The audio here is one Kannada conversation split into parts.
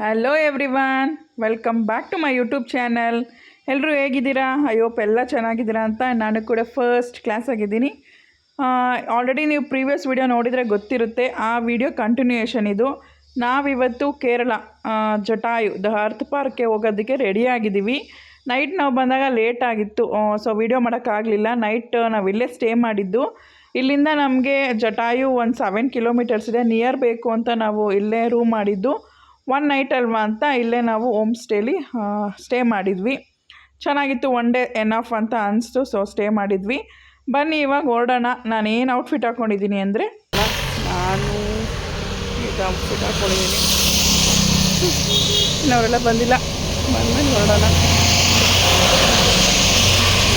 Hello everyone, welcome back to my YouTube channel. ಎಲ್ಲರೂ ಹೇಗಿದ್ದೀರಾ? ಐ ಹೋಪ್ ಎಲ್ಲ ಚೆನ್ನಾಗಿದ್ದೀರಾ ಅಂತ. ನಾನು ಕೂಡ ಫಸ್ಟ್ ಕ್ಲಾಸ್ ಆಗಿದ್ದೀನಿ. ಆಲ್ರೆಡಿ ನೀವು ಪ್ರೀವಿಯಸ್ ವಿಡಿಯೋ ನೋಡಿದರೆ ಗೊತ್ತಿರುತ್ತೆ. ಆ ವಿಡಿಯೋ ಕಂಟಿನ್ಯೂಯೇಷನ್ ಇದು. ನಾವಿವತ್ತು ಕೇರಳ ಜಟಾಯು ದ ಅರ್ತ್ ಪಾರ್ಕ್ಗೆ ಹೋಗೋದಕ್ಕೆ ರೆಡಿಯಾಗಿದ್ದೀವಿ. ನೈಟ್ ನಾವು ಬಂದಾಗ ಲೇಟ್ ಆಗಿತ್ತು, ಸೊ ವಿಡಿಯೋ ಮಾಡೋಕ್ಕಾಗಲಿಲ್ಲ. ನೈಟ್ ನಾವು ಇಲ್ಲೇ ಸ್ಟೇ ಮಾಡಿದ್ದು. ಇಲ್ಲಿಂದ ನಮಗೆ ಜಟಾಯು ಒಂದು 7 ಕಿಲೋಮೀಟರ್ಸ್ ಇದೆ. ನಿಯರ್ ಬೇಕು ಅಂತ ನಾವು ಇಲ್ಲೇ ರೂಮ್ ಮಾಡಿದ್ದು. 1 ನೈಟ್ ಅಲ್ವಾ ಅಂತ ಇಲ್ಲೇ ನಾವು ಹೋಮ್ ಸ್ಟೇಲಿ ಸ್ಟೇ ಮಾಡಿದ್ವಿ. ಚೆನ್ನಾಗಿತ್ತು. 1 ಡೇ ಎನಫ್ ಅಂತ ಅನಿಸ್ತು, ಸೊ ಸ್ಟೇ ಮಾಡಿದ್ವಿ. ಬನ್ನಿ ಇವಾಗ ಹೊರಡೋಣ. ನಾನು ಏನು ಔಟ್ಫಿಟ್ ಹಾಕ್ಕೊಂಡಿದ್ದೀನಿ ಅಂದರೆ, ನಾನು ಈಗ ಔಟ್ಫಿಟ್ ಹಾಕ್ಕೊಂಡಿದ್ದೀನಿ. ಇನ್ನವರೆಲ್ಲ ಬಂದಿಲ್ಲ, ಬಂದ್ಮೇಲೆ ಹೊರಡೋಣ.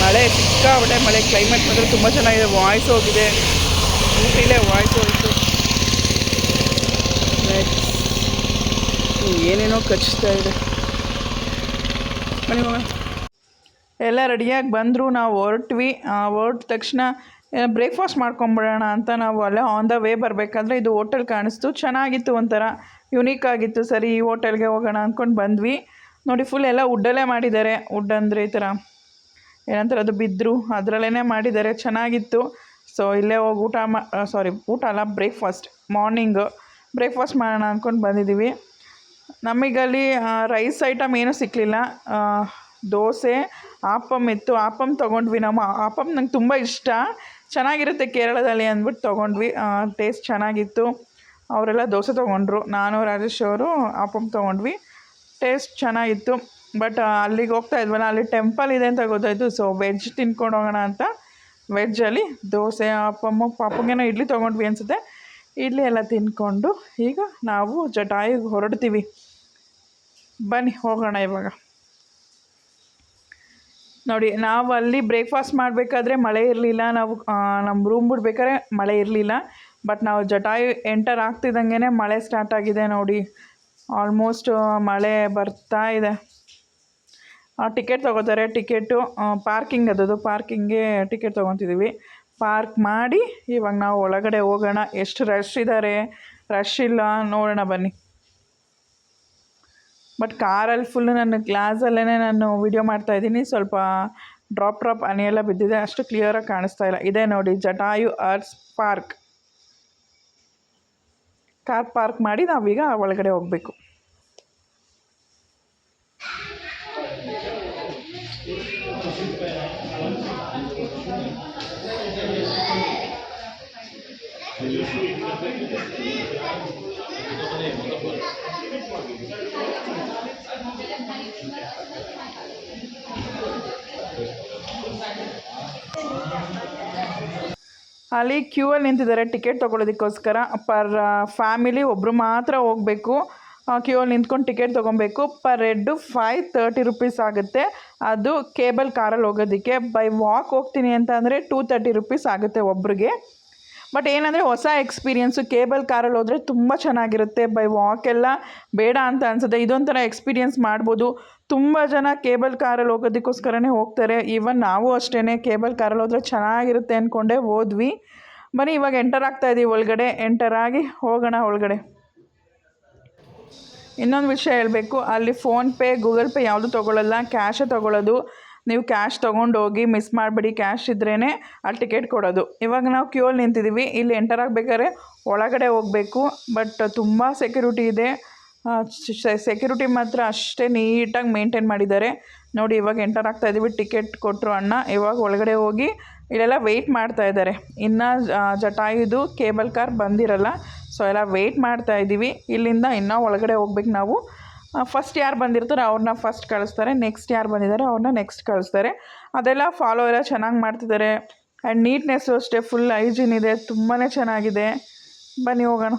ಮಳೆ ಸಿಕ್ಕಾಬಿಟ್ಟೆ ಮಳೆ. ಕ್ಲೈಮೇಟ್ ಮಾತ್ರ ತುಂಬ ಚೆನ್ನಾಗಿದೆ. ವಾಯ್ಸ್ ಹೋಗಿದೆ, ಊಟಿಲೇ ವಾಯ್ಸ್ ಹೋಯಿತು. ಏನೇನೋ ಕಚ್ತಾ ಇದೆ. ಬನ್ನಿ ಹೋಗೋಣ. ಎಲ್ಲ ರೆಡಿಯಾಗಿ ಬಂದರು. ನಾವು ಹೊರಟ್ವಿ. ಹೊರಟ ತಕ್ಷಣ ಬ್ರೇಕ್ಫಾಸ್ಟ್ ಮಾಡ್ಕೊಂಬಿಡೋಣ ಅಂತ ನಾವು ಅಲ್ಲೇ ಆನ್ ದ ವೇ ಬರಬೇಕಾದ್ರೆ ಇದು ಹೋಟೆಲ್ ಕಾಣಿಸ್ತು. ಚೆನ್ನಾಗಿತ್ತು, ಒಂಥರ ಯುನೀಕ್ ಆಗಿತ್ತು. ಸರಿ, ಈ ಹೋಟೆಲ್ಗೆ ಹೋಗೋಣ ಅಂದ್ಕೊಂಡು ಬಂದ್ವಿ. ನೋಡಿ, ಫುಲ್ ಎಲ್ಲ ವುಡ್ಡಲ್ಲೇ ಮಾಡಿದ್ದಾರೆ. ವುಡ್ ಅಂದರೆ ಈ ಥರ ಏನಂತಾರೆ, ಅದು ಬಿದ್ದರು ಅದರಲ್ಲೇ ಮಾಡಿದ್ದಾರೆ. ಚೆನ್ನಾಗಿತ್ತು. ಸೊ ಇಲ್ಲೇ ಹೋಗಿ ಊಟ ಅಲ್ಲ, ಮಾರ್ನಿಂಗ್ ಬ್ರೇಕ್ಫಾಸ್ಟ್ ಮಾಡೋಣ ಅಂದ್ಕೊಂಡು ಬಂದಿದ್ದೀವಿ. ನಮಗಲ್ಲಿ ರೈಸ್ ಐಟಮ್ ಏನೂ ಸಿಕ್ಕಲಿಲ್ಲ. ದೋಸೆ, ಆಪಮ್ ಇತ್ತು. ಆಪಮ್ ತೊಗೊಂಡ್ವಿ ನಾವು. ಆಪಮ್ ನಂಗೆ ತುಂಬ ಇಷ್ಟ, ಚೆನ್ನಾಗಿರುತ್ತೆ ಕೇರಳದಲ್ಲಿ ಅಂದ್ಬಿಟ್ಟು ತೊಗೊಂಡ್ವಿ. ಟೇಸ್ಟ್ ಚೆನ್ನಾಗಿತ್ತು. ಅವರೆಲ್ಲ ದೋಸೆ ತೊಗೊಂಡ್ರು. ನಾನು ರಾಜೇಶ್ ಅವರು ಆಪಮ್ ತೊಗೊಂಡ್ವಿ. ಟೇಸ್ಟ್ ಚೆನ್ನಾಗಿತ್ತು. ಬಟ್ ಅಲ್ಲಿಗೆ ಹೋಗ್ತಾ ಇದ್ವಲ್ಲ, ಅಲ್ಲಿ ಟೆಂಪಲ್ ಇದೆ ಅಂತ ಗೊತ್ತಾಯಿತು. ಸೊ ವೆಜ್ ತಿನ್ಕೊಂಡು ಹೋಗೋಣ ಅಂತ ವೆಜ್ಜಲ್ಲಿ ದೋಸೆ, ಪಾಪಂಗೇನೋ ಇಡ್ಲಿ ತೊಗೊಂಡ್ವಿ ಅನಿಸುತ್ತೆ. ಇಡ್ಲಿ ಎಲ್ಲ ತಿನ್ಕೊಂಡು ಈಗ ನಾವು ಜಟಾಯುಗೆ ಹೊರಡ್ತೀವಿ. ಬನ್ನಿ ಹೋಗೋಣ ಇವಾಗ. ನೋಡಿ, ನಾವು ಅಲ್ಲಿ ಬ್ರೇಕ್ಫಾಸ್ಟ್ ಮಾಡಬೇಕಾದ್ರೆ ಮಳೆ ಇರಲಿಲ್ಲ. ನಾವು ನಮ್ಮ ರೂಮ್ ಬಿಡ್ಬೇಕಾದ್ರೆ ಮಳೆ ಇರಲಿಲ್ಲ. ಬಟ್ ನಾವು ಜಟಾಯು ಎಂಟರ್ ಆಗ್ತಿದ್ದಂಗೆ ಮಳೆ ಸ್ಟಾರ್ಟ್ ಆಗಿದೆ. ನೋಡಿ, ಆಲ್ಮೋಸ್ಟ್ ಮಳೆ ಬರ್ತಾ ಇದೆ. ಟಿಕೆಟ್ ತೊಗೋತಾರೆ. ಟಿಕೆಟು ಪಾರ್ಕಿಂಗ್, ಪಾರ್ಕಿಂಗ್ಗೆ ಟಿಕೆಟ್ ತೊಗೊತಿದ್ದೀವಿ. ಪಾರ್ಕ್ ಮಾಡಿ ಇವಾಗ ನಾವು ಒಳಗಡೆ ಹೋಗೋಣ. ಎಷ್ಟು ರಶ್ ಇದ್ದಾರೆ, ರಶ್ ಇಲ್ಲ ನೋಡೋಣ ಬನ್ನಿ. ಬಟ್ ಕಾರಲ್ಲಿ ಫುಲ್ಲು ನನ್ನ ಗ್ಲಾಸಲ್ಲೇ ನಾನು ವಿಡಿಯೋ ಮಾಡ್ತಾಯಿದ್ದೀನಿ. ಸ್ವಲ್ಪ ಡ್ರಾಪ್ ಹನಿ ಎಲ್ಲ ಬಿದ್ದಿದೆ, ಅಷ್ಟು ಕ್ಲಿಯರಾಗಿ ಕಾಣಿಸ್ತಾ ಇಲ್ಲ. ಇದೇ ನೋಡಿ Jatayu earth park. Car park ಮಾಡಿ ನಾವೀಗ ಒಳಗಡೆ ಹೋಗಬೇಕು. ಅಲ್ಲಿ ಕ್ಯೂ ಅಲ್ಲಿ ನಿಂತಿದ್ದಾರೆ ಟಿಕೆಟ್ ತೊಗೊಳೋದಕ್ಕೋಸ್ಕರ. ಪರ್ ಫ್ಯಾಮಿಲಿ ಒಬ್ಬರು ಮಾತ್ರ ಹೋಗಬೇಕು. ಕ್ಯೂ ಅಲ್ಲಿ ನಿಂತ್ಕೊಂಡು ಟಿಕೆಟ್ ತೊಗೊಬೇಕು. ಪರ್ ಹೆಡ್ಡು 530 ರುಪೀಸ್ ಆಗುತ್ತೆ. ಅದು ಕೇಬಲ್ ಕಾರಲ್ಲಿ ಹೋಗೋದಕ್ಕೆ. ಬೈ ವಾಕ್ ಹೋಗ್ತೀನಿ ಅಂತ ಅಂದರೆ 230 ರುಪೀಸ್ ಆಗುತ್ತೆ ಒಬ್ರಿಗೆ. ಬಟ್ ಏನಂದರೆ ಹೊಸ ಎಕ್ಸ್ಪೀರಿಯೆನ್ಸು. ಕೇಬಲ್ ಕಾರಲ್ಲಿ ಹೋದರೆ ತುಂಬ ಚೆನ್ನಾಗಿರುತ್ತೆ. ಬೈ ವಾಕೆಲ್ಲ ಬೇಡ ಅಂತ ಅನಿಸುತ್ತೆ. ಇದೊಂಥರ ಎಕ್ಸ್ಪೀರಿಯೆನ್ಸ್ ಮಾಡ್ಬೋದು. ತುಂಬ ಜನ ಕೇಬಲ್ ಕಾರಲ್ಲಿ ಹೋಗೋದಕ್ಕೋಸ್ಕರನೇ ಹೋಗ್ತಾರೆ. ಈವನ್ ನಾವು ಅಷ್ಟೇ, ಕೇಬಲ್ ಕಾರಲ್ಲಿ ಹೋದರೆ ಚೆನ್ನಾಗಿರುತ್ತೆ ಅಂದ್ಕೊಂಡೆ ಹೋದ್ವಿ. ಬನ್ನಿ ಇವಾಗ ಎಂಟರ್ ಆಗ್ತಾಯಿದ್ದೀವಿ ಒಳಗಡೆ. ಎಂಟರ್ ಆಗಿ ಹೋಗೋಣ ಒಳಗಡೆ. ಇನ್ನೊಂದು ವಿಷಯ ಹೇಳಬೇಕು, ಅಲ್ಲಿ ಫೋನ್ಪೇ, ಗೂಗಲ್ ಪೇ ಯಾವುದು ತೊಗೊಳ್ಳಲ್ಲ, ಕ್ಯಾಶೇ ತೊಗೊಳ್ಳೋದು. ನೀವು ಕ್ಯಾಶ್ ತೊಗೊಂಡೋಗಿ, ಮಿಸ್ ಮಾಡಬೇಡಿ. ಕ್ಯಾಶ್ ಇದ್ರೇ ಅಲ್ಲಿ ಟಿಕೆಟ್ ಕೊಡೋದು. ಇವಾಗ ನಾವು ಕ್ಯೂ ಅಲ್ಲಿ ನಿಂತಿದ್ದೀವಿ. ಇಲ್ಲಿ ಎಂಟರ್ ಆಗಬೇಕಾದ್ರೆ ಒಳಗಡೆ ಹೋಗಬೇಕು. ಬಟ್ ತುಂಬ ಸೆಕ್ಯೂರಿಟಿ ಇದೆ. ಸೆಕ್ಯೂರಿಟಿ ಮಾತ್ರ ಅಷ್ಟೇ ನೀಟಾಗಿ ಮೇಂಟೈನ್ ಮಾಡಿದ್ದಾರೆ. ನೋಡಿ, ಇವಾಗ ಎಂಟರ್ ಆಗ್ತಾಯಿದ್ದೀವಿ. ಟಿಕೆಟ್ ಕೊಟ್ಟರು ಅಣ್ಣ. ಇವಾಗ ಒಳಗಡೆ ಹೋಗಿ ಇಲ್ಲೆಲ್ಲ ವೆಯ್ಟ್ ಮಾಡ್ತಾಯಿದ್ದಾರೆ. ಇನ್ನು ಜಟಾಯುದು ಕೇಬಲ್ ಕಾರ್ ಬಂದಿರಲ್ಲ. ಸೊ ಎಲ್ಲ ವೆಯ್ಟ್ ಮಾಡ್ತಾಯಿದ್ದೀವಿ. ಇಲ್ಲಿಂದ ಇನ್ನೂ ಒಳಗಡೆ ಹೋಗ್ಬೇಕು ನಾವು. ಫಸ್ಟ್ ಯಾರು ಬಂದಿರ್ತಾರೆ ಅವ್ರನ್ನ ಫಸ್ಟ್ ಕಳಿಸ್ತಾರೆ. ನೆಕ್ಸ್ಟ್ ಯಾರು ಬಂದಿದ್ದಾರೆ ಅವ್ರನ್ನ ನೆಕ್ಸ್ಟ್ ಕಳಿಸ್ತಾರೆ. ಅದೆಲ್ಲ ಫಾಲೋ ಎಲ್ಲ ಚೆನ್ನಾಗಿ ಮಾಡ್ತಿದ್ದಾರೆ. ಆ್ಯಂಡ್ ನೀಟ್ನೆಸ್ಸು ಅಷ್ಟೇ, ಫುಲ್ ಹೈಜೀನ್ ಇದೆ. ತುಂಬಾ ಚೆನ್ನಾಗಿದೆ. ಬನ್ನಿ ಹೋಗೋಣ.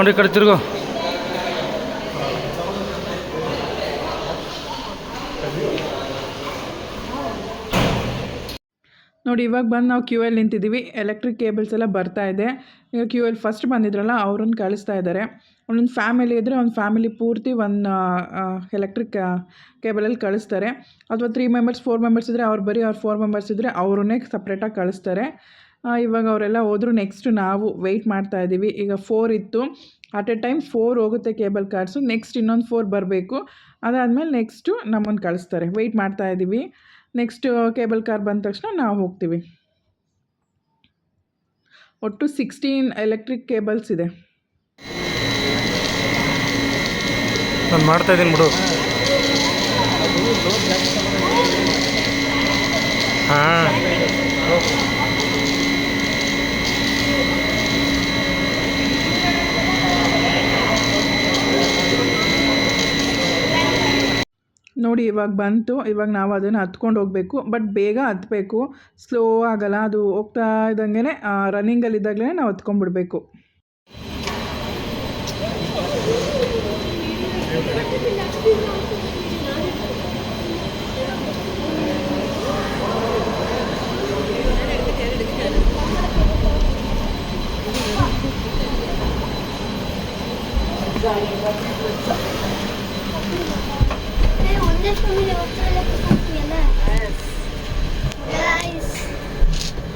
ನೋಡಿ ಕಡೆ ತಿರ್ಗು. ನೋಡಿ ಇವಾಗ ಬಂದು ನಾವು ಕ್ಯೂ ಎಲ್ಲಿ ನಿಂತಿದ್ದೀವಿ. ಎಲೆಕ್ಟ್ರಿಕ್ ಕೇಬಲ್ಸ್ ಎಲ್ಲ ಬರ್ತಾ ಇದೆ. ಈಗ ಕ್ಯೂ ಎಲ್ಲಿ ಫಸ್ಟ್ ಬಂದಿದ್ರಲ್ಲ ಅವ್ರನ್ನ ಕಳಿಸ್ತಾ ಇದ್ದಾರೆ. ಒಂದೊಂದು ಫ್ಯಾಮಿಲಿ ಇದ್ದರೆ ಒಂದು ಫ್ಯಾಮಿಲಿ ಪೂರ್ತಿ ಒಂದು ಎಲೆಕ್ಟ್ರಿಕ್ ಕೇಬಲಲ್ಲಿ ಕಳಿಸ್ತಾರೆ. ಅಥವಾ 3 ಮೆಂಬರ್ಸ್ 4 ಮೆಂಬರ್ಸ್ ಇದ್ದರೆ ಅವ್ರು ಬರೀ ಅವ್ರು 4 ಮೆಂಬರ್ಸ್ ಇದ್ದರೆ ಅವ್ರನ್ನೇ ಸಪ್ರೇಟಾಗಿ ಕಳಿಸ್ತಾರೆ. ಇವಾಗ ಅವರೆಲ್ಲ ಹೋದ್ರು. ನೆಕ್ಸ್ಟ್ ನಾವು ವೆಯ್ಟ್ ಮಾಡ್ತಾ ಇದ್ದೀವಿ. ಈಗ 4 ಇತ್ತು, ಅಟ್ ಎ ಟೈಮ್ 4 ಹೋಗುತ್ತೆ ಕೇಬಲ್ ಕಾರ್ಡ್ಸು. ನೆಕ್ಸ್ಟ್ ಇನ್ನೊಂದು 4 ಬರಬೇಕು. ಅದಾದಮೇಲೆ ನೆಕ್ಸ್ಟು ನಮ್ಮನ್ನು ಕಳಿಸ್ತಾರೆ. ವೆಯ್ಟ್ ಮಾಡ್ತಾ ಇದ್ದೀವಿ. ನೆಕ್ಸ್ಟ್ ಕೇಬಲ್ ಕಾರ್ ಬಂದ ತಕ್ಷಣ ನಾವು ಹೋಗ್ತೀವಿ. ಒಟ್ಟು 16 ಎಲೆಕ್ಟ್ರಿಕ್ ಕೇಬಲ್ಸ್ ಇದೆ. ನಾನು ಮಾಡ್ತಾ ಇದ್ದೀನಿ ಬಿಡು. ಹಾಂ ನೋಡಿ ಇವಾಗ ಬಂತು. ಇವಾಗ ನಾವು ಅದನ್ನು ಹತ್ಕೊಂಡು ಹೋಗಬೇಕು. ಬಟ್ ಬೇಗ ಹತ್ತಬೇಕು, ಸ್ಲೋ ಆಗಲ್ಲ. ಅದು ಹೋಗ್ತಾ ಇದ್ದಂಗೆ ರನ್ನಿಂಗಲ್ಲಿದ್ದಾಗಲೇ ನಾವು ಹತ್ಕೊಂಡ್ಬಿಡ್ಬೇಕು.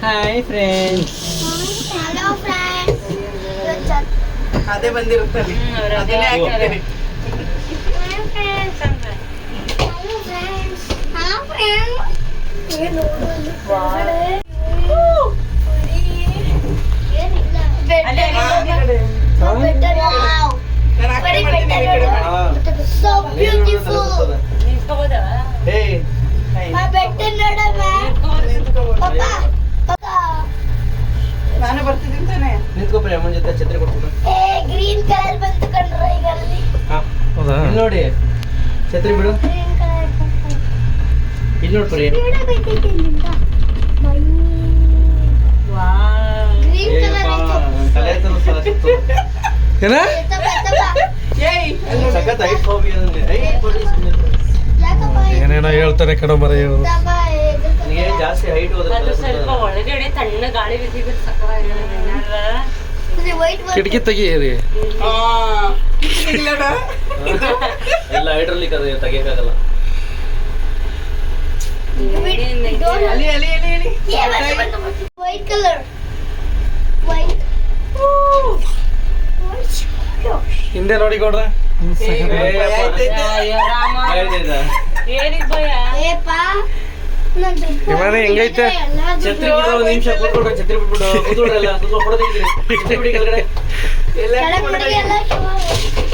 Hi friends. Hello friends. ಅದೇ ಬಂದಿರುತ್ತಲ್ಲಿ ಅದನ್ನೇ ಹಾಕಿರ್ತೀನಿ. Hello friends. Hello friends. ಏನು so beautiful. Hey. My bed ನೋಡಮ್ಮ. ಪಪ್ಪಾ ಪಪ್ಪಾ ನಾನು ಬರ್ತಿದ್ದೀನಿ ತಾನೆ. ನಿಂತ್ಕೊಬ್ರಿ ಅಮ್ಮನ ಜೊತೆ ಛತ್ರಿ ಕೊಡ್ತೀನಿ. ಏ ಗ್ರೀನ್ ಕಲರ್ ಬಂತು ಕಣ್ರೋ ಈಗ ಅಲ್ಲಿ. ಹೌದಾ? ಇಲ್ಲಿ ನೋಡಿ ಛತ್ರಿ ಬಿಡು. ಗ್ರೀನ್ ಕಲರ್ ಇಲ್ಲಿ ನೋಡ್ರಿ. ಬಿಡಬೇಕಿತ್ತು ಇಲ್ಲಿಂದ. ವಾವ್ ಗ್ರೀನ್ ಕಲರ್ ಐತೆ. ತಲೆ ತರ ಸಾಕಿತ್ತು. ಏನ? ಏಯ್ ಸಖತ್ ಹೈಟ್ ಹೋಗಿ ಅಂದ್ರೆ ಹೈಟ್ ಪೊಲೀಸ್ ಯಾಕಪ್ಪ ಏನೇನೋ ಹೇಳ್ತಾರೆ ಕಣ ಮರ ಇವರು. ನನಗೆ ಜಾಸ್ತಿ ಹೈಟ್ ಹೋದ್ರೆ ಸ್ವಲ್ಪ ಒಳಗಡೆ ತಣ್ಣ ಗಾಳಿ ಬಿಸಿದ್ರೆ ಸಕ್ಕತ್ತಾಗಿರುತ್ತೆ. ವೈಟ್ ಕಿಟಕಿ ತೆಗೀರಿ. ಎಲ್ಲ ಹೈಡ್ರಾಲಿಕ್ ಅದು ತೆಗಿಯಕ್ಕಾಗಲ್ಲ. ಅಲ್ಲಿ ಅಲ್ಲಿ ಅಲ್ಲಿ ಅಲ್ಲಿ ವೈಟ್ ಕಲರ್ ವೈಟ್ ಹಿಂದೆ ನೋಡಿ ಕೊಡ್ರ. ಏನಿದ್ ಭಯ? ಏಪಾ ನಂದು ವಿಮಾನ ಹೆಂಗೈತೆ? ಛತ್ರಿ ಬಿಡು, ಒಂದು ನಿಮಿಷ ಕೂತ್ಕೊಳ್ರಿ. ಛತ್ರಿ ಬಿಟ್ಬಿಡು ಕೂತ್ಕೊಳ್ರಲ್ಲ ಫೋಟೋದಿದ್ದೀರಿ. ಛತ್ರಿ ಬಿಡಿ ಕೆಳಗಡೆ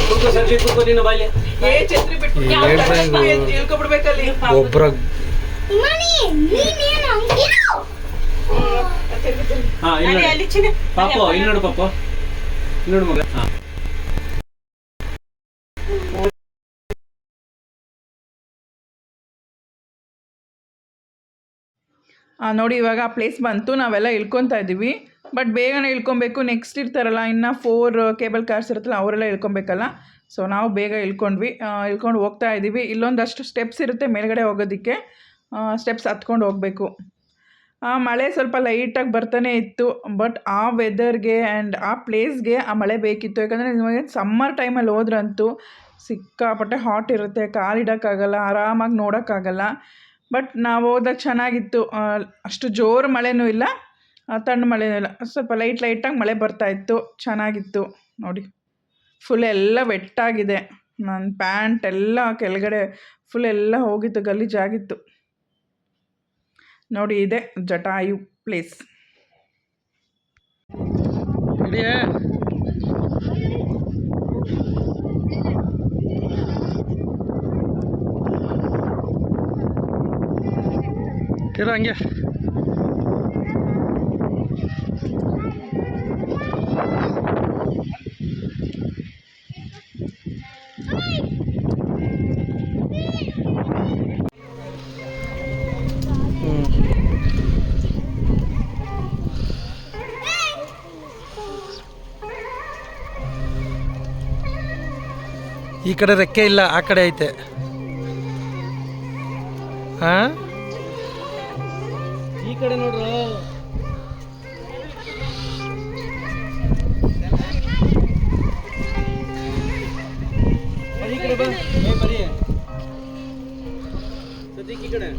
ಕೂತ್ಕೋ. ಸಂಜೆ ಕೂತ್ಕೋ ನೀನು ಬಾಲ್ಯ. ಏ ಛತ್ರಿ ಬಿಟ್ಬಿಟ್ಟು ಇಳ್ಕೊಬಿಡ್ಬೇಕಲ್ಲಿ. ಒಬ್ರ ಮಣಿ ನೀನೇನು ಹಂಗಿರು. ಹಾ ಇಲ್ಲಿ ಅಲ್ಲಿ ಚಿನ್ನ ಪಾಪ ಇಲ್ಲಿ ನೋಡು ಪಾಪ ಇಲ್ಲಿ ನೋಡು ಮಗ. ಹಾ ನೋಡಿ ಇವಾಗ ಆ ಪ್ಲೇಸ್ ಬಂತು. ನಾವೆಲ್ಲ ಇಳ್ಕೊತಾ ಇದ್ದೀವಿ. ಬಟ್ ಬೇಗನೆ ಇಳ್ಕೊಬೇಕು. ನೆಕ್ಸ್ಟ್ ಇರ್ತಾರಲ್ಲ ಇನ್ನು 4 ಕೇಬಲ್ ಕಾರ್ಸ್ ಇರುತ್ತಲ್ಲ ಅವರೆಲ್ಲ ಇಳ್ಕೊಬೇಕಲ್ಲ. ಸೊ ನಾವು ಬೇಗ ಇಳ್ಕೊಂಡ್ವಿ. ಇಳ್ಕೊಂಡು ಹೋಗ್ತಾ ಇದ್ದೀವಿ. ಇಲ್ಲೊಂದಷ್ಟು ಸ್ಟೆಪ್ಸ್ ಇರುತ್ತೆ ಮೇಲ್ಗಡೆ ಹೋಗೋದಕ್ಕೆ. ಸ್ಟೆಪ್ಸ್ ಹತ್ಕೊಂಡು ಹೋಗಬೇಕು. ಮಳೆ ಸ್ವಲ್ಪ ಲೈಟಾಗಿ ಬರ್ತಾನೆ ಇತ್ತು. ಬಟ್ ಆ ವೆದರ್ಗೆ ಆ್ಯಂಡ್ ಆ ಪ್ಲೇಸ್ಗೆ ಆ ಮಳೆ ಬೇಕಿತ್ತು. ಯಾಕಂದರೆ ನಿಮಗೆ ಸಮ್ಮರ್ ಟೈಮಲ್ಲಿ ಹೋದ್ರಂತೂ ಸಿಕ್ಕಾಪಟ್ಟೆ ಹಾಟ್ ಇರುತ್ತೆ. ಕಾಲಿಡೋಕ್ಕಾಗಲ್ಲ, ಆರಾಮಾಗಿ ನೋಡೋಕ್ಕಾಗಲ್ಲ. ಬಟ್ ನಾವು ಹೋದಾಗ ಚೆನ್ನಾಗಿತ್ತು. ಅಷ್ಟು ಜೋರು ಮಳೆನೂ ಇಲ್ಲ, ತಣ್ಣ ಮಳೆನೂ ಇಲ್ಲ. ಸ್ವಲ್ಪ ಲೈಟಾಗಿ ಮಳೆ ಬರ್ತಾಯಿತ್ತು. ಚೆನ್ನಾಗಿತ್ತು ನೋಡಿ. ಫುಲ್ ಎಲ್ಲ ವೆಟ್ಟಾಗಿದೆ. ನನ್ನ ಪ್ಯಾಂಟ್ ಎಲ್ಲ ಕೆಳಗಡೆ ಫುಲ್ ಎಲ್ಲ ಹೋಗಿತ್ತು, ಗಲೀಜಾಗಿತ್ತು ನೋಡಿ. ಇದೆ ಜಟಾಯು ಪ್ಲೇಸ್. ಹಂಗೆ ಈ ಕಡೆ ರೆಕ್ಕೆ ಇಲ್ಲ, ಆ ಕಡೆ ಐತೆ. ಹಾಂ, ಈ ಕಡೆ ನೋಡ್ರು. ಬರೀ ಈ ಕಡೆ ಬಾ. ಬರೀ ಸದ್ಯಕ್ಕೆ ಈ ಕಡೆ.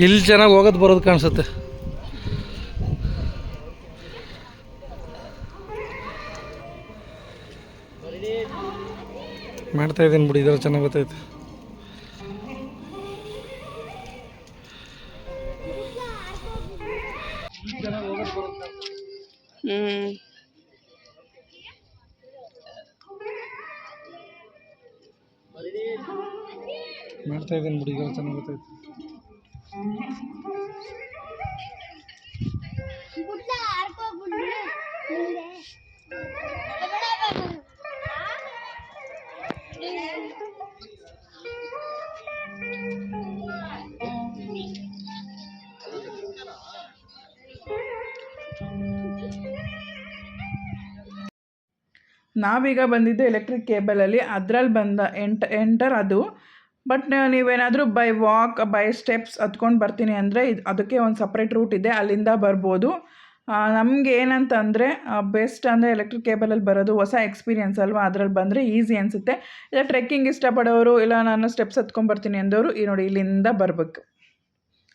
ಇಲ್ಲಿ ಚೆನ್ನಾಗಿ ಹೋಗೋದು ಬರೋದು ಕಾಣಿಸುತ್ತೆ. ಮಾಡ್ತಾ ಇದ್ದೀನಿ ಬಿಡಿ, ಇದ್ರಲ್ಲಿ ಚೆನ್ನಾಗಿ ಗೊತ್ತಾಯ್ತು. ಮಾಡ್ತಾ ಇದ್ದೀನಿ ಬಿಡಿ, ಇದ್ರಲ್ಲಿ ಚೆನ್ನಾಗಿ ಗೊತ್ತಾಯ್ತು. ಗುಡ್ಡ ಹಾರ್ಕೋಗ್ಬಿಡ್ಲಿ ಮುಂದೆ. ನಾವೀಗ ಬಂದಿದ್ದು ಎಲೆಕ್ಟ್ರಿಕ್ ಕೇಬಲಲ್ಲಿ, ಅದರಲ್ಲಿ ಬಂದ ಎಂಟರ್ ಅದು. ಬಟ್ ನೀವೇನಾದರೂ ಬೈ ವಾಕ್ ಬೈ ಸ್ಟೆಪ್ಸ್ ಹತ್ಕೊಂಡು ಬರ್ತೀನಿ ಅಂದರೆ ಅದಕ್ಕೆ ಒಂದು ಸಪ್ರೇಟ್ ರೂಟ್ ಇದೆ, ಅಲ್ಲಿಂದ ಬರ್ಬೋದು. ನಮಗೆ ಏನಂತಂದರೆ ಬೆಸ್ಟ್ ಅಂದರೆ ಎಲೆಕ್ಟ್ರಿಕ್ ಕೇಬಲಲ್ಲಿ ಬರೋದು ಹೊಸ ಎಕ್ಸ್ಪೀರಿಯನ್ಸ್ ಅಲ್ವಾ, ಅದರಲ್ಲಿ ಬಂದರೆ ಈಸಿ ಅನಿಸುತ್ತೆ. ಇಲ್ಲ ಟ್ರೆಕ್ಕಿಂಗ್ ಇಷ್ಟಪಡೋರು, ಇಲ್ಲ ನಾನು ಸ್ಟೆಪ್ಸ್ ಹತ್ಕೊಂಡ್ಬರ್ತೀನಿ ಅಂದವರು ಈ ನೋಡಿ ಇಲ್ಲಿಂದ ಬರಬೇಕು.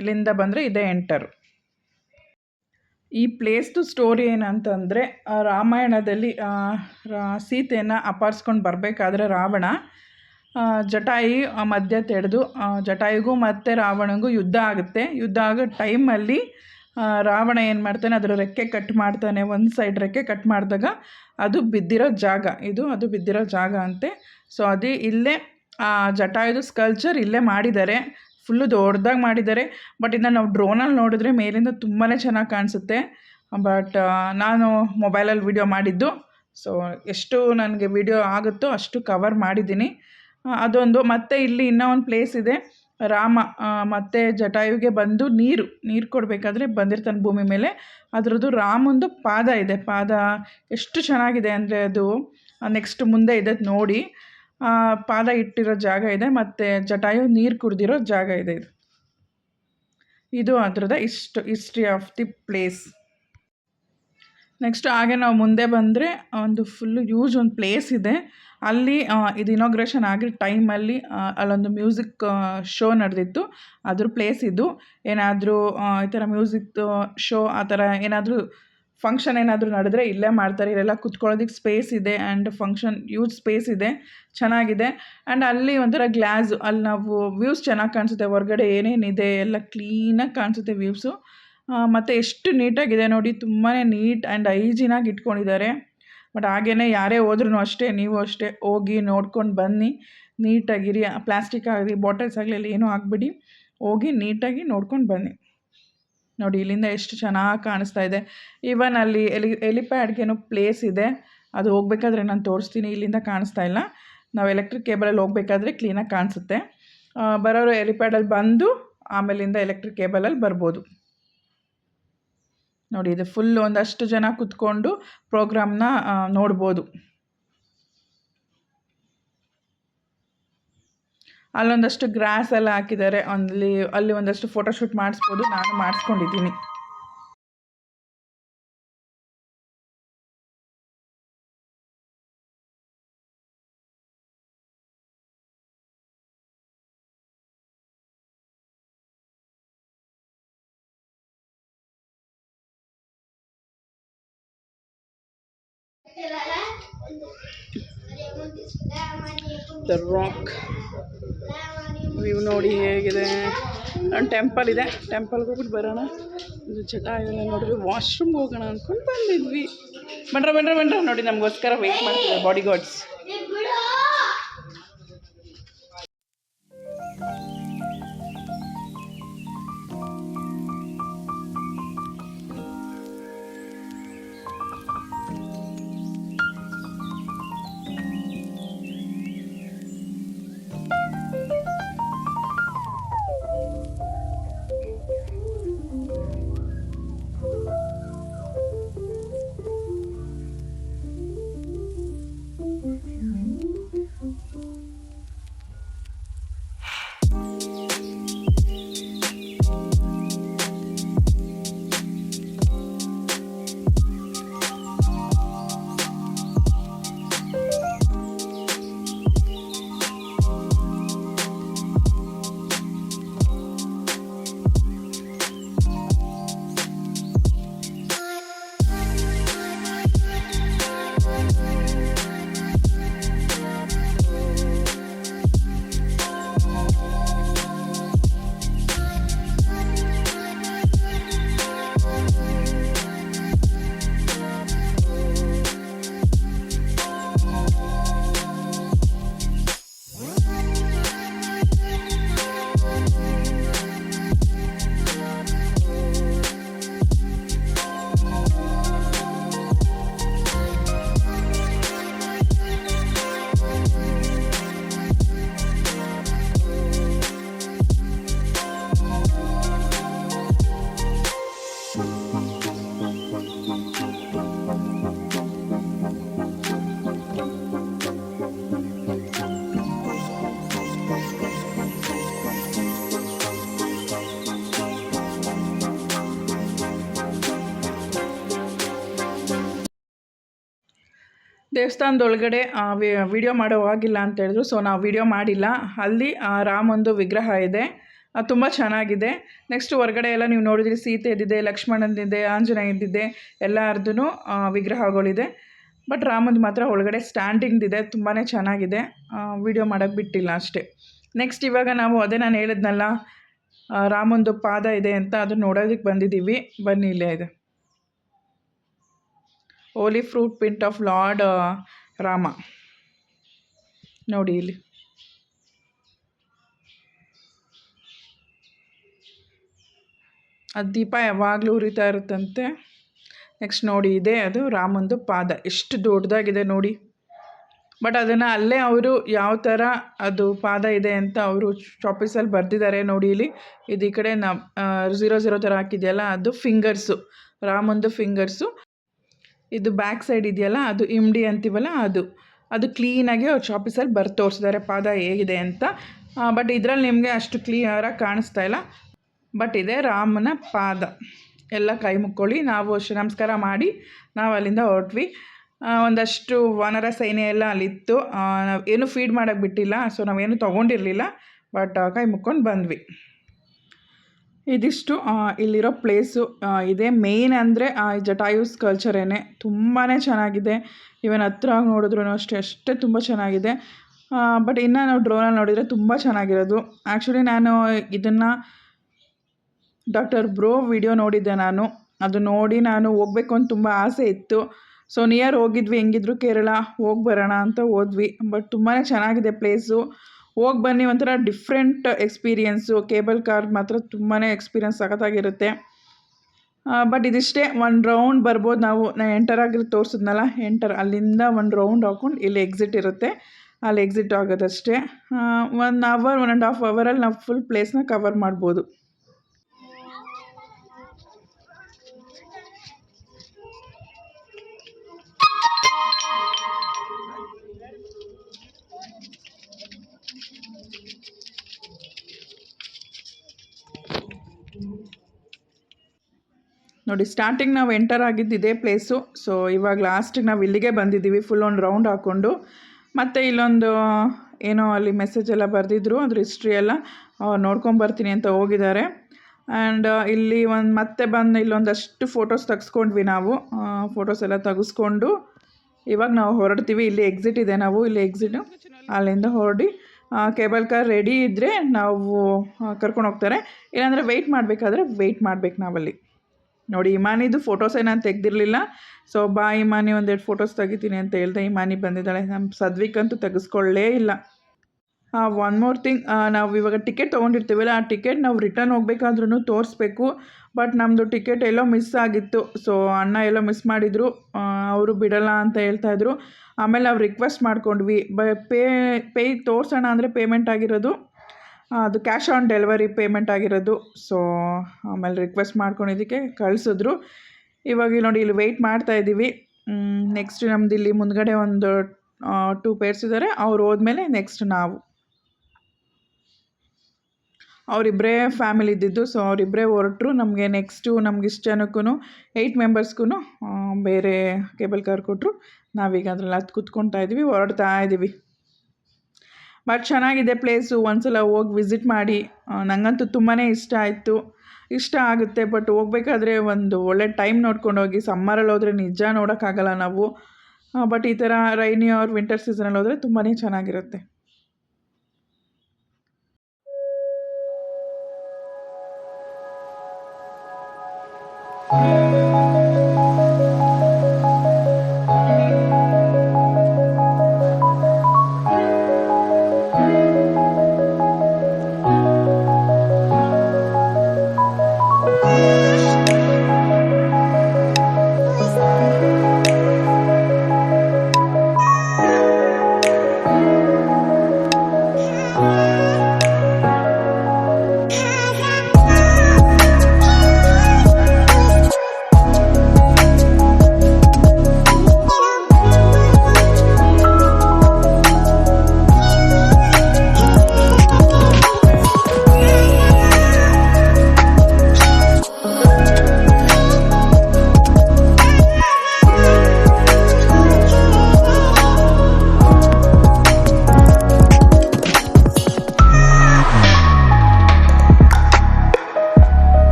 ಇಲ್ಲಿಂದ ಬಂದರೆ ಇದೇ ಎಂಟರು. ಈ ಪ್ಲೇಸ್ದು ಸ್ಟೋರಿ ಏನಂತಂದರೆ, ರಾಮಾಯಣದಲ್ಲಿ ಸೀತೆಯನ್ನು ಅಪಹರಿಸ್ಕೊಂಡು ಬರಬೇಕಾದ್ರೆ ರಾವಣ ಜಟಾಯು ಮಧ್ಯ ತೆಗೆದು, ಜಟಾಯುಗೂ ಮತ್ತು ರಾವಣನಿಗೂ ಯುದ್ಧ ಆಗುತ್ತೆ. ಯುದ್ಧ ಆಗೋ ಟೈಮಲ್ಲಿ ರಾವಣ ಏನು ಮಾಡ್ತಾನೆ, ಅದರ ರೆಕ್ಕೆ ಕಟ್ ಮಾಡ್ತಾನೆ. ಒಂದು ಸೈಡ್ ರೆಕ್ಕೆ ಕಟ್ ಮಾಡಿದಾಗ ಅದು ಬಿದ್ದಿರೋ ಜಾಗ, ಅದು ಬಿದ್ದಿರೋ ಜಾಗ ಅಂತೆ. ಸೊ ಅದು ಇಲ್ಲೇ ಜಟಾಯುದು ಸ್ಕಲ್ಚರ್ ಇಲ್ಲೇ ಮಾಡಿದ್ದಾರೆ, ಫುಲ್ಲು ದೊಡ್ಡದಾಗಿ ಮಾಡಿದ್ದಾರೆ. ಬಟ್ ಇದನ್ನು ನಾವು ಡ್ರೋನಲ್ಲಿ ನೋಡಿದ್ರೆ ಮೇಲಿಂದ ತುಂಬಾ ಚೆನ್ನಾಗಿ ಕಾಣಿಸುತ್ತೆ. ಬಟ್ ನಾನು ಮೊಬೈಲಲ್ಲಿ ವಿಡಿಯೋ ಮಾಡಿದ್ದು, ಸೊ ಎಷ್ಟು ನನಗೆ ವಿಡಿಯೋ ಆಗುತ್ತೋ ಅಷ್ಟು ಕವರ್ ಮಾಡಿದ್ದೀನಿ. ಅದೊಂದು. ಮತ್ತು ಇಲ್ಲಿ ಇನ್ನೂ ಒಂದು ಪ್ಲೇಸ್ ಇದೆ, ರಾಮ ಮತ್ತು ಜಟಾಯುಗೆ ಬಂದು ನೀರು ಕೊಡಬೇಕಾದ್ರೆ ಬಂದಿರ್ತಾನೆ ಭೂಮಿ ಮೇಲೆ. ಅದರದ್ದು ರಾಮಂದು ಪಾದ ಇದೆ. ಪಾದ ಎಷ್ಟು ಚೆನ್ನಾಗಿದೆ ಅಂದರೆ ಅದು ನೆಕ್ಸ್ಟ್ ಮುಂದೆ ಇದೆ ನೋಡಿ. ಪಾದ ಇಟ್ಟಿರೋ ಜಾಗ ಇದೆ, ಮತ್ತು ಜಟಾಯು ನೀರು ಕುಡ್ದಿರೋ ಜಾಗ ಇದೆ. ಇದು ಅದರದ history of the place. Next ಹಾಗೆ ನಾವು ಮುಂದೆ ಬಂದರೆ ಒಂದು ಫುಲ್ಲು ಯೂಸ್ ಒಂದು ಪ್ಲೇಸ್ ಇದೆ. ಅಲ್ಲಿ ಇದು ಇನಾಗ್ರೇಷನ್ ಆಗಿರೋ ಟೈಮಲ್ಲಿ ಅಲ್ಲೊಂದು ಮ್ಯೂಸಿಕ್ ಶೋ ನಡೆದಿತ್ತು, ಅದ್ರ ಪ್ಲೇಸ್ ಇದು. ಏನಾದರೂ ಈ ಥರ ಮ್ಯೂಸಿಕ್ ಶೋ ಆ ಥರ ಏನಾದರೂ ಫಂಕ್ಷನ್ ಏನಾದರೂ ನಡೆದ್ರೆ ಇಲ್ಲೇ ಮಾಡ್ತಾರೆ. ಇಲ್ಲೆಲ್ಲ ಕುತ್ಕೊಳ್ಳೋದಕ್ಕೆ ಸ್ಪೇಸ್ ಇದೆ ಆ್ಯಂಡ್ ಫಂಕ್ಷನ್ ಯೂಸ್ ಸ್ಪೇಸ್ ಇದೆ, ಚೆನ್ನಾಗಿದೆ. ಆ್ಯಂಡ್ ಅಲ್ಲಿ ಒಂಥರ ಗ್ಲಾಸು, ಅಲ್ಲಿ ನಾವು ವ್ಯೂಸ್ ಚೆನ್ನಾಗಿ ಕಾಣಿಸುತ್ತೆ. ಹೊರಗಡೆ ಏನೇನಿದೆ ಎಲ್ಲ ಕ್ಲೀನಾಗಿ ಕಾಣಿಸುತ್ತೆ ವ್ಯೂಸು. ಮತ್ತು ಎಷ್ಟು ನೀಟಾಗಿದೆ ನೋಡಿ, ತುಂಬಾ ನೀಟ್ ಆ್ಯಂಡ್ ಹೈಜೀನಾಗಿ ಇಟ್ಕೊಂಡಿದ್ದಾರೆ. ಬಟ್ ಹಾಗೆಯೇ ಯಾರೇ ಹೋದ್ರೂ ಅಷ್ಟೇ, ನೀವು ಅಷ್ಟೇ ಹೋಗಿ ನೋಡ್ಕೊಂಡು ಬನ್ನಿ, ನೀಟಾಗಿರಿ. ಪ್ಲಾಸ್ಟಿಕ್ ಆಗಲಿ ಬಾಟಲ್ಸ್ ಆಗಲಿ ಅಲ್ಲಿ ಏನೂ ಹಾಕ್ಬಿಡಿ, ಹೋಗಿ ನೀಟಾಗಿ ನೋಡ್ಕೊಂಡು ಬನ್ನಿ. ನೋಡಿ ಇಲ್ಲಿಂದ ಎಷ್ಟು ಚೆನ್ನಾಗಿ ಕಾಣಿಸ್ತಾ ಇದೆ. ಈವನ್ ಅಲ್ಲಿ ಎಲಿಪ್ಯಾಡ್ಗೇನೋ ಪ್ಲೇಸ್ ಇದೆ, ಅದು ಹೋಗ್ಬೇಕಾದ್ರೆ ನಾನು ತೋರಿಸ್ತೀನಿ. ಇಲ್ಲಿಂದ ಕಾಣಿಸ್ತಾ ಇಲ್ಲ, ನಾವು ಎಲೆಕ್ಟ್ರಿಕ್ ಕೇಬಲಲ್ಲಿ ಹೋಗ್ಬೇಕಾದ್ರೆ ಕ್ಲೀನಾಗಿ ಕಾಣಿಸುತ್ತೆ. ಬರೋರು ಎಲಿಪ್ಯಾಡಲ್ಲಿ ಬಂದು ಆಮೇಲಿಂದ ಎಲೆಕ್ಟ್ರಿಕ್ ಕೇಬಲಲ್ಲಿ ಬರ್ಬೋದು. ನೋಡಿ ಇದು ಫುಲ್ ಒಂದಷ್ಟು ಜನ ಕೂತ್ಕೊಂಡು ಪ್ರೋಗ್ರಾಮ್ನ ನೋಡ್ಬೋದು. ಅಲ್ಲೊಂದಷ್ಟು ಗ್ರಾಸ್ ಎಲ್ಲ ಹಾಕಿದ್ದಾರೆ, ಅಲ್ಲಿ ಒಂದಷ್ಟು ಫೋಟೋಶೂಟ್ ಮಾಡಿಸ್ಬೋದು. ನಾನು ಮಾಡಿಸ್ಕೊಂಡಿದ್ದೀನಿ. ದ ರಾಕ್ ವ್ಯೂ ನೋಡಿ ಹೇಗಿದೆ. ಟೆಂಪಲ್ ಇದೆ, ಟೆಂಪಲ್ಗೆ ಹೋಗ್ಬಿಟ್ಟು ಬರೋಣ. ಇದು ಜಟಾಯುನ ನೋಡಿದ್ರೆ ವಾಶ್ರೂಮ್ಗೆ ಹೋಗೋಣ ಅಂದ್ಕೊಂಡು ಬಂದಿದ್ವಿ. ಬನ್ರ ನೋಡಿ, ನಮಗೋಸ್ಕರ ವೆಯ್ಟ್ ಮಾಡ್ತಿದ್ದಾರೆ ಬಾಡಿ ಗಾರ್ಡ್ಸ್. ದೇವಸ್ಥಾನದೊಳಗಡೆ ವಿಡಿಯೋ ಮಾಡೋವಾಗಿಲ್ಲ ಅಂತ ಹೇಳಿದ್ರು. ಸೊ ನಾವು ವಿಡಿಯೋ ಮಾಡಿಲ್ಲ. ಅಲ್ಲಿ ರಾಮಂದು ವಿಗ್ರಹ ಇದೆ, ತುಂಬ ಚೆನ್ನಾಗಿದೆ. ನೆಕ್ಸ್ಟ್ ಹೊರಗಡೆ ಎಲ್ಲ ನೀವು ನೋಡಿದ್ರಿ, ಸೀತೆ ಇದ್ದಿದೆ, ಲಕ್ಷ್ಮಣಂದಿದೆ, ಆಂಜನೇಯಂದಿದೆ, ಎಲ್ಲರದ್ದು ವಿಗ್ರಹಗಳಿದೆ. ಬಟ್ ರಾಮಂದು ಮಾತ್ರ ಒಳಗಡೆ ಸ್ಟ್ಯಾಂಡಿಂಗ್ದಿದೆ, ತುಂಬಾ ಚೆನ್ನಾಗಿದೆ. ವಿಡಿಯೋ ಮಾಡೋಕ್ಕೆ ಬಿಟ್ಟಿಲ್ಲ ಅಷ್ಟೇ. ನೆಕ್ಸ್ಟ್ ಇವಾಗ ನಾವು ಅದೇ ನಾನು ಹೇಳಿದ್ನಲ್ಲ, ರಾಮಂದು ಪಾದ ಇದೆ ಅಂತ, ಅದು ನೋಡೋದಕ್ಕೆ ಬಂದಿದ್ದೀವಿ. ಬನ್ನಿ, ಇಲ್ಲೇ ಇದೆ holy footprint of Lord Rama. ನೋಡಿ ಇಲ್ಲಿ ಅದು ದೀಪ ಯಾವಾಗಲೂ ಉರಿತಾ ಇರುತ್ತಂತೆ. ನೆಕ್ಸ್ಟ್ ನೋಡಿ, ಇದೆ ಅದು ರಾಮಂದು ಪಾದ, ಎಷ್ಟು ದೊಡ್ಡದಾಗಿದೆ ನೋಡಿ. ಬಟ್ ಅದನ್ನು ಅಲ್ಲೇ ಅವರು ಯಾವ ಥರ ಅದು ಪಾದ ಇದೆ ಅಂತ ಅವರು ಚಾಪೀಸಲ್ಲಿ ಬರೆದಿದ್ದಾರೆ ನೋಡಿ. ಇಲ್ಲಿ ಇದು ಈ ಕಡೆ 00 ಥರ ಹಾಕಿದೆಯಲ್ಲ, ಅದು ಫಿಂಗರ್ಸು, ರಾಮಂದು ಫಿಂಗರ್ಸು. ಇದು ಬ್ಯಾಕ್ ಸೈಡ್ ಇದೆಯಲ್ಲ, ಅದು ಇಮ್ಡಿ ಅಂತೀವಲ್ಲ, ಅದು ಕ್ಲೀನಾಗಿ ಅವ್ರು ಚಾಪೀಸಲ್ಲಿ ಬರೆದು ತೋರಿಸಿದ್ದಾರೆ ಪಾದ ಹೇಗಿದೆ ಅಂತ. ಬಟ್ ಇದರಲ್ಲಿ ನಿಮಗೆ ಅಷ್ಟು ಕ್ಲಿಯರಾಗಿ ಕಾಣಿಸ್ತಾ ಇಲ್ಲ. ಬಟ್ ಇದೆ ರಾಮನ ಪಾದ. ಎಲ್ಲ ಕೈ ಮುಕ್ಕೊಳ್ಳಿ. ನಾವು ಅಷ್ಟು ನಮಸ್ಕಾರ ಮಾಡಿ ನಾವು ಅಲ್ಲಿಂದ ಹೊರಟ್ವಿ. ಒಂದಷ್ಟು ವಾನರ ಸೈನ್ಯ ಎಲ್ಲ ಅಲ್ಲಿತ್ತು. ನಾವು ಏನು ಫೀಡ್ ಮಾಡೋಕ್ಕೆ ಬಿಟ್ಟಿಲ್ಲ, ಸೊ ನಾವೇನು ತೊಗೊಂಡಿರಲಿಲ್ಲ. ಬಟ್ ಕೈ ಮುಕ್ಕೊಂಡು ಬಂದ್ವಿ. ಇದಿಷ್ಟು ಇಲ್ಲಿರೋ ಪ್ಲೇಸು. ಇದೇ ಮೇಯ್ನ್ ಅಂದರೆ ಜಟಾಯುಸ್ ಕಲ್ಚರೇನೆ. ತುಂಬಾ ಚೆನ್ನಾಗಿದೆ. ಇವನ್ ಹತ್ರ ನೋಡಿದ್ರು ಅಷ್ಟೇ ತುಂಬ ಚೆನ್ನಾಗಿದೆ. ಬಟ್ ಇನ್ನು ನಾವು ಡ್ರೋನಲ್ಲಿ ನೋಡಿದರೆ ತುಂಬ ಚೆನ್ನಾಗಿರೋದು. ಆ್ಯಕ್ಚುಲಿ ನಾನು ಇದನ್ನು ಡಾಕ್ಟರ್ ಬ್ರೋ ವಿಡಿಯೋ ನೋಡಿದ್ದೆ ನಾನು. ಅದು ನೋಡಿ ನಾನು ಹೋಗ್ಬೇಕು ಅಂತ ತುಂಬ ಆಸೆ ಇತ್ತು. ಸೊ ನಿಯರ್ ಹೋಗಿದ್ವಿ, ಹೆಂಗಿದ್ರು ಕೇರಳ ಹೋಗಿ ಬರೋಣ ಅಂತ ಹೋದ್ವಿ. ಬಟ್ ತುಂಬಾ ಚೆನ್ನಾಗಿದೆ ಪ್ಲೇಸು. ಹೋಗಿ ಬನ್ನಿ, ಒಂಥರ ಡಿಫ್ರೆಂಟ್ ಎಕ್ಸ್ಪೀರಿಯೆನ್ಸು. ಕೇಬಲ್ ಕಾರ್ ಮಾತ್ರ ತುಂಬಾ ಎಕ್ಸ್ಪೀರಿಯೆನ್ಸ್ ಸಖತ್ತಾಗಿರುತ್ತೆ. ಬಟ್ ಇದಿಷ್ಟೇ, ಒಂದು ರೌಂಡ್ ಬರ್ಬೋದು ನಾವು. ನಾನು ಎಂಟರ್ ಆಗಿರೋ ತೋರಿಸಿದ್ನಲ್ಲ, ಅಲ್ಲಿಂದ ಒಂದು ರೌಂಡ್ ಹಾಕ್ಕೊಂಡು ಇಲ್ಲಿ ಎಕ್ಸಿಟ್ ಇರುತ್ತೆ, ಅಲ್ಲಿ ಎಕ್ಸಿಟ್ ಆಗೋದಷ್ಟೇ. 1 hour 1.5 ಅವರಲ್ಲಿ ನಾವು ಫುಲ್ ಪ್ಲೇಸ್ನ ಕವರ್ ಮಾಡ್ಬೋದು. ನೋಡಿ, ಸ್ಟಾರ್ಟಿಂಗ್ ನಾವು ಎಂಟರ್ ಆಗಿದ್ದು ಇದೇ ಪ್ಲೇಸು. ಸೊ ಇವಾಗ ಲಾಸ್ಟಿಗೆ ನಾವು ಇಲ್ಲಿಗೆ ಬಂದಿದ್ದೀವಿ, ಫುಲ್ ಒಂದು ರೌಂಡ್ ಹಾಕ್ಕೊಂಡು. ಮತ್ತು ಇಲ್ಲೊಂದು ಏನೋ ಅಲ್ಲಿ ಮೆಸೇಜ್ ಎಲ್ಲ ಬರೆದಿದ್ರು, ಅದ್ರ ಹಿಸ್ಟ್ರಿ ಎಲ್ಲ ನೋಡ್ಕೊಂಬರ್ತೀನಿ ಅಂತ ಹೋಗಿದ್ದಾರೆ. ಆ್ಯಂಡ್ ಇಲ್ಲಿ ಮತ್ತೆ ಬಂದು ಇಲ್ಲೊಂದಷ್ಟು ಫೋಟೋಸ್ ತೆಗೆಸ್ಕೊಂಡ್ವಿ ನಾವು. ಫೋಟೋಸ್ ಎಲ್ಲ ತೆಗೆಸ್ಕೊಂಡು ಇವಾಗ ನಾವು ಹೊರಡ್ತೀವಿ. ಇಲ್ಲಿ ಎಕ್ಸಿಟ್ ಇದೆ, ನಾವು ಇಲ್ಲಿ ಎಕ್ಸಿಟು, ಅಲ್ಲಿಂದ ಹೊರಡಿ ಕೇಬಲ್ ಕಾರ್ ರೆಡಿ ಇದ್ದರೆ ನಾವು ಕರ್ಕೊಂಡು ಹೋಗ್ತಾರೆ. ಇಲ್ಲಾಂದರೆ ವೆಯ್ಟ್ ಮಾಡಬೇಕಾದ್ರೆ ವೆಯ್ಟ್ ಮಾಡಬೇಕು ನಾವಲ್ಲಿ. ನೋಡಿ, ಇಮಾನಿದು ಫೋಟೋಸೇ ನಾನು ತೆಗೆದಿರಲಿಲ್ಲ. ಸೊ ಇಮಾನಿ 1-2 ಫೋಟೋಸ್ ತೆಗಿತೀನಿ ಅಂತ ಹೇಳ್ದೆ. ಇಮಾನಿ ಬಂದಿದ್ದಾಳೆ. ನಮ್ಮ ಸದ್ವಿಕಂತೂ ತೆಗೆಸ್ಕೊಳ್ಳೇ ಇಲ್ಲ. ಒನ್ ಮೋರ್ ಥಿಂಗ್, ನಾವು ಇವಾಗ ಟಿಕೆಟ್ ತೊಗೊಂಡಿರ್ತೀವಲ್ಲ, ಆ ಟಿಕೆಟ್ ನಾವು ರಿಟರ್ನ್ ಹೋಗ್ಬೇಕಾದ್ರೂ ತೋರಿಸ್ಬೇಕು. ಬಟ್ ನಮ್ಮದು ಟಿಕೆಟ್ ಎಲ್ಲೋ ಮಿಸ್ ಆಗಿತ್ತು. ಸೊ ಅಣ್ಣ ಎಲ್ಲೋ ಮಿಸ್ ಮಾಡಿದರು, ಅವರು ಬಿಡಲ್ಲ ಅಂತ ಹೇಳ್ತಾಯಿದ್ರು. ಆಮೇಲೆ ನಾವು ರಿಕ್ವೆಸ್ಟ್ ಮಾಡ್ಕೊಂಡ್ವಿ, ಪೇ ತೋರಿಸೋಣ ಅಂದರೆ ಪೇಮೆಂಟ್ ಆಗಿರೋದು ಅದು ಕ್ಯಾಶ್ ಆನ್ ಡೆಲಿವರಿ ಪೇಮೆಂಟ್ ಆಗಿರೋದು. ಸೊ ಆಮೇಲೆ ರಿಕ್ವೆಸ್ಟ್ ಮಾಡ್ಕೊಂಡಿದ್ದಕ್ಕೆ ಕಳಿಸಿದ್ರು. ಇವಾಗ ನೋಡಿ, ಇಲ್ಲಿ ವೆಯ್ಟ್ ಮಾಡ್ತಾಯಿದ್ದೀವಿ. ನೆಕ್ಸ್ಟ್ ನಮ್ದು ಇಲ್ಲಿ ಮುಂದ್ಗಡೆ ಒಂದು 2 ಪೇರ್ಸ್ ಇದ್ದಾರೆ. ಅವ್ರು ಹೋದ್ಮೇಲೆ ನೆಕ್ಸ್ಟ್ ನಾವು. ಅವರಿಬ್ಬರೇ ಫ್ಯಾಮಿಲಿ ಇದ್ದಿದ್ದು. ಸೊ ಅವರಿಬ್ಬರೇ ಹೊರಟರು. ನಮಗೆ ನೆಕ್ಸ್ಟು ನಮ್ಗೆ ಇಷ್ಟು ಜನಕ್ಕೂ 8 ಮೆಂಬರ್ಸ್ಗೂ ಬೇರೆ ಕೇಬಲ್ ಕಾರ್ ಕೊಟ್ಟರು. ನಾವೀಗ ಅದ್ರಲ್ಲಿ ಹತ್ತು ಕೂತ್ಕೊತಾ ಇದ್ದೀವಿ, ಹೊರಡ್ತಾ ಇದ್ದೀವಿ. ಬಟ್ ಚೆನ್ನಾಗಿದೆ ಪ್ಲೇಸು. ಒಂದ್ಸಲ ಹೋಗಿ ವಿಸಿಟ್ ಮಾಡಿ. ನನಗಂತೂ ತುಂಬಾ ಇಷ್ಟ ಆಗುತ್ತೆ. ಬಟ್ ಹೋಗ್ಬೇಕಾದ್ರೆ ಒಂದು ಒಳ್ಳೆ ಟೈಮ್ ನೋಡ್ಕೊಂಡು ಹೋಗಿ. ಸಮ್ಮರಲ್ಲಿ ಹೋದರೆ ನಿಜ ನೋಡೋಕ್ಕಾಗಲ್ಲ ನಾವು. ಬಟ್ ಈ ಥರ ರೈನಿ ಆರ್ ವಿಂಟರ್ ಸೀಸನಲ್ಲಿ ಹೋದರೆ ತುಂಬಾ ಚೆನ್ನಾಗಿರುತ್ತೆ.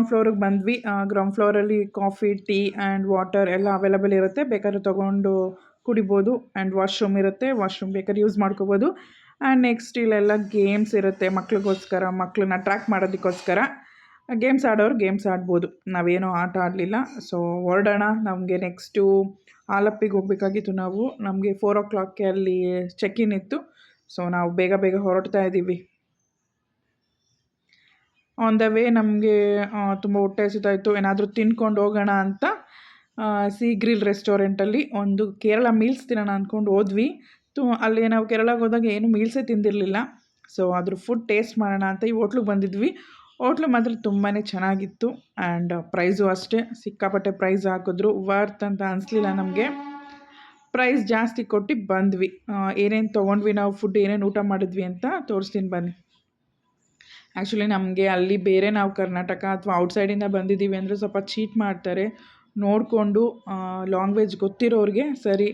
ಗ್ರೌಂಡ್ ಫ್ಲೋರಿಗೆ ಬಂದ್ವಿ. ಗ್ರೌಂಡ್ ಫ್ಲೋರಲ್ಲಿ ಕಾಫಿ, ಟೀ ಆ್ಯಂಡ್ ವಾಟರ್ ಎಲ್ಲ ಅವೈಲಬಲ್ ಇರುತ್ತೆ. ಬೇಕಾದ್ರೆ ತೊಗೊಂಡು ಕುಡಿಬೋದು. ಆ್ಯಂಡ್ ವಾಶ್ರೂಮ್ ಇರುತ್ತೆ, ವಾಶ್ರೂಮ್ ಬೇಕಾದ್ರೆ ಯೂಸ್ ಮಾಡ್ಕೋಬೋದು. ಆ್ಯಂಡ್ ನೆಕ್ಸ್ಟ್ ಇಲ್ಲೆಲ್ಲ ಗೇಮ್ಸ್ ಇರುತ್ತೆ ಮಕ್ಳಿಗೋಸ್ಕರ, ಮಕ್ಕಳನ್ನ ಅಟ್ರ್ಯಾಕ್ಟ್ ಮಾಡೋದಕ್ಕೋಸ್ಕರ. ಗೇಮ್ಸ್ ಆಡೋರು ಗೇಮ್ಸ್ ಆಡ್ಬೋದು. ನಾವೇನೂ ಆಟ ಆಡಲಿಲ್ಲ. ಸೊ ಹೊರಡೋಣ. ನಮಗೆ ನೆಕ್ಸ್ಟು ಆಲಪ್ಪಿಗೆ ಹೋಗ್ಬೇಕಾಗಿತ್ತು ನಾವು. ನಮಗೆ 4 o'clockಗೆ ಅಲ್ಲಿ ಚೆಕ್-ಇನ್ ಇತ್ತು. ಸೊ ನಾವು ಬೇಗ ಬೇಗ ಹೊರಡ್ತಾ ಇದ್ದೀವಿ. ಆನ್ ದ ವೇ ನಮಗೆ ತುಂಬ ಹೊಟ್ಟೆ ಹಸಿತಾಯಿತು. ಏನಾದರೂ ತಿನ್ಕೊಂಡು ಹೋಗೋಣ ಅಂತ ಸೀ ಗ್ರಿಲ್ ರೆಸ್ಟೋರೆಂಟಲ್ಲಿ ಒಂದು ಕೇರಳ ಮೀಲ್ಸ್ ತಿನ್ನೋಣ ಅಂದ್ಕೊಂಡು ಹೋದ್ವಿ. ಅಲ್ಲಿ ನಾವು ಕೇರಳಕ್ಕೆ ಹೋದಾಗ ಏನು ಮೀಲ್ಸೇ ತಿಂದಿರಲಿಲ್ಲ. ಸೊ ಅದ್ರ ಫುಡ್ ಟೇಸ್ಟ್ ಮಾಡೋಣ ಅಂತ ಈ ಹೋಟ್ಲಿಗೆ ಬಂದಿದ್ವಿ. ಹೋಟ್ಲು ಮಾತ್ರ ತುಂಬಾ ಚೆನ್ನಾಗಿತ್ತು. ಆ್ಯಂಡ್ ಪ್ರೈಸು ಅಷ್ಟೇ ಸಿಕ್ಕಾಪಟ್ಟೆ ಪ್ರೈಸ್ ಹಾಕಿದ್ರು. ವರ್ತ್ ಅಂತ ಅನಿಸ್ಲಿಲ್ಲ ನಮಗೆ. ಪ್ರೈಸ್ ಜಾಸ್ತಿ ಕೊಟ್ಟು ಬಂದ್ವಿ. ಏನೇನು ತೊಗೊಂಡ್ವಿ ನಾವು, ಫುಡ್ ಏನೇನು ಊಟ ಮಾಡಿದ್ವಿ ಅಂತ ತೋರಿಸ್ತೀನಿ ಬನ್ನಿ. ಆ್ಯಕ್ಚುಲಿ ನಮಗೆ ಅಲ್ಲಿ ಬೇರೆ ನಾವು ಕರ್ನಾಟಕ ಅಥವಾ ಔಟ್ಸೈಡಿಂದ ಬಂದಿದ್ದೀವಿ ಅಂದರೆ ಸ್ವಲ್ಪ ಚೀಟ್ ಮಾಡ್ತಾರೆ. ನೋಡಿಕೊಂಡು ಲ್ಯಾಂಗ್ವೇಜ್ ಗೊತ್ತಿರೋರಿಗೆ ಸರಿ,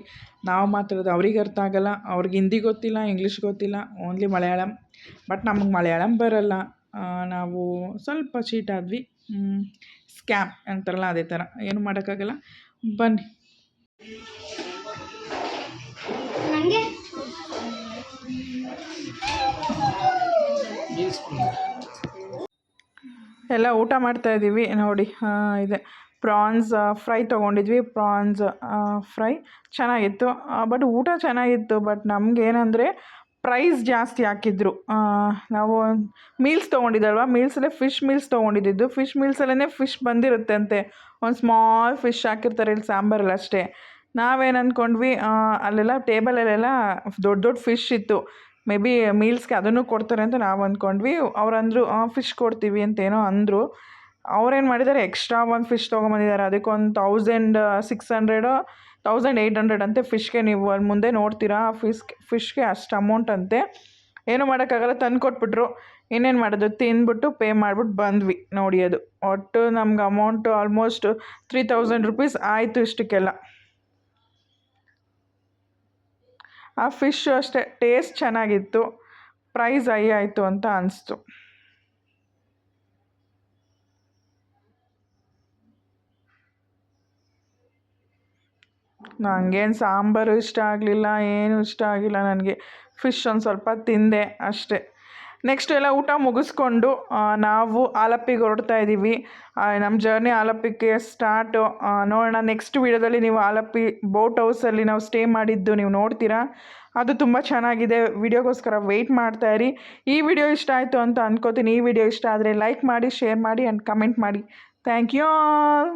ನಾವು ಮಾತಾಡೋದು ಅವ್ರಿಗೆ ಅರ್ಥ ಆಗೋಲ್ಲ. ಅವ್ರಿಗೆ ಹಿಂದಿ ಗೊತ್ತಿಲ್ಲ, ಇಂಗ್ಲೀಷ್ ಗೊತ್ತಿಲ್ಲ, ಓನ್ಲಿ ಮಲಯಾಳಂ. ಬಟ್ ನಮಗೆ ಮಲಯಾಳಂ ಬರೋಲ್ಲ. ನಾವು ಸ್ವಲ್ಪ ಚೀಟ್ ಆದ್ವಿ. ಸ್ಕ್ಯಾಮ್ ಅಂತಾರಲ್ಲ ಅದೇ ಥರ, ಏನು ಮಾಡೋಕ್ಕಾಗಲ್ಲ. ಬನ್ನಿ. ನನಗೆ ಎಲ್ಲ ಊಟ ಮಾಡ್ತಾಯಿದ್ದೀವಿ ನೋಡಿ. ಇದೆ ಪ್ರಾನ್ಸ್ ಫ್ರೈ ತೊಗೊಂಡಿದ್ವಿ. ಪ್ರಾನ್ಸ್ ಫ್ರೈ ಚೆನ್ನಾಗಿತ್ತು. ಬಟ್ ಊಟ ಚೆನ್ನಾಗಿತ್ತು. ಬಟ್ ನಮಗೇನಂದರೆ ಪ್ರೈಸ್ ಜಾಸ್ತಿ ಹಾಕಿದ್ರು. ನಾವು ಮೀಲ್ಸ್ ತೊಗೊಂಡಿದ್ದಲ್ವ, ಮೀಲ್ಸಲ್ಲೇ ಫಿಶ್ ಮೀಲ್ಸ್ ತೊಗೊಂಡಿದ್ದು. ಫಿಶ್ ಮೀಲ್ಸಲ್ಲೇ ಫಿಶ್ ಬಂದಿರುತ್ತೆ ಅಂತೆ. ಒಂದು ಸ್ಮಾಲ್ ಫಿಶ್ ಹಾಕಿರ್ತಾರೆ ಇಲ್ಲಿ ಸಾಂಬಾರಲ್ಲಿ ಅಷ್ಟೇ. ನಾವೇನು ಅಂದ್ಕೊಂಡ್ವಿ, ಅಲ್ಲೆಲ್ಲ ಟೇಬಲಲ್ಲೆಲ್ಲ ದೊಡ್ಡ ದೊಡ್ಡ ಫಿಶ್ ಇತ್ತು. ಮೇ ಬಿ ಮೀಲ್ಸ್ಗೆ ಅದನ್ನು ಕೊಡ್ತಾರೆ ಅಂತ ನಾವು ಅಂದ್ಕೊಂಡ್ವಿ. ಅವ್ರಂದರು ಫಿಶ್ ಕೊಡ್ತೀವಿ ಅಂತೇನೋ ಅಂದರು. ಅವ್ರೇನು ಮಾಡಿದ್ದಾರೆ, ಎಕ್ಸ್ಟ್ರಾ ಒಂದು ಫಿಶ್ ತೊಗೊಂಬಂದಿದ್ದಾರೆ. ಅದಕ್ಕೊಂದು 1600 1800 ಅಂತೆ ಫಿಶ್ಗೆ. ನೀವು ಅಲ್ಲಿ ಮುಂದೆ ನೋಡ್ತೀರಾ, ಫಿಶ್ಗೆ ಅಷ್ಟು ಅಮೌಂಟ್ ಅಂತೆ. ಏನು ಮಾಡೋಕ್ಕಾಗಲ್ಲ, ತಂದು ಕೊಟ್ಬಿಟ್ರು. ಇನ್ನೇನು ಮಾಡೋದು, ತಿಂದ್ಬಿಟ್ಟು ಪೇ ಮಾಡಿಬಿಟ್ಟು ಬಂದ್ವಿ. ನೋಡಿ ಅದು ಒಟ್ಟು ನಮ್ಗೆ ಅಮೌಂಟು ಆಲ್ಮೋಸ್ಟ್ 3000 rupees ಆಯಿತು ಇಷ್ಟಕ್ಕೆಲ್ಲ. ಆ ಫಿಶ್ಶು ಅಷ್ಟೇ ಟೇಸ್ಟ್ ಚೆನ್ನಾಗಿತ್ತು. ಪ್ರೈಸ್ ಹೈ ಆಯಿತು ಅಂತ ಅನಿಸ್ತು. ನನಗೇನು ಸಾಂಬಾರು ಇಷ್ಟ ಆಗಲಿಲ್ಲ, ಏನೂ ಇಷ್ಟ ಆಗಿಲ್ಲ ನನಗೆ. ಫಿಶ್ ಒಂದು ಸ್ವಲ್ಪ ತಿಂದೆ ಅಷ್ಟೇ. ನೆಕ್ಸ್ಟ್ ಎಲ್ಲ ಊಟ ಮುಗಿಸ್ಕೊಂಡು ನಾವು ಆಲಪ್ಪಿಗೆ ಹೊರಡ್ತಾ ಇದ್ದೀವಿ. ನಮ್ಮ ಜರ್ನಿ ಆಲಪ್ಪಿಗೆ ಸ್ಟಾರ್ಟು. ನೋಡೋಣ ನೆಕ್ಸ್ಟ್ ವೀಡಿಯೋದಲ್ಲಿ ನೀವು ಆಲಪ್ಪಿ ಬೋಟ್ ಹೌಸಲ್ಲಿ ನಾವು ಸ್ಟೇ ಮಾಡಿದ್ದು ನೀವು ನೋಡ್ತೀರಾ. ಅದು ತುಂಬ ಚೆನ್ನಾಗಿದೆ. ವಿಡಿಯೋಗೋಸ್ಕರ ವೆಯ್ಟ್ ಮಾಡ್ತಾಯಿರಿ. ಈ ವಿಡಿಯೋ ಇಷ್ಟ ಆಯಿತು ಅಂತ ಅಂದ್ಕೋತೀನಿ. ಈ ವಿಡಿಯೋ ಇಷ್ಟ ಆದರೆ ಲೈಕ್ ಮಾಡಿ, ಶೇರ್ ಮಾಡಿ ಆ್ಯಂಡ್ ಕಮೆಂಟ್ ಮಾಡಿ. Thank you all.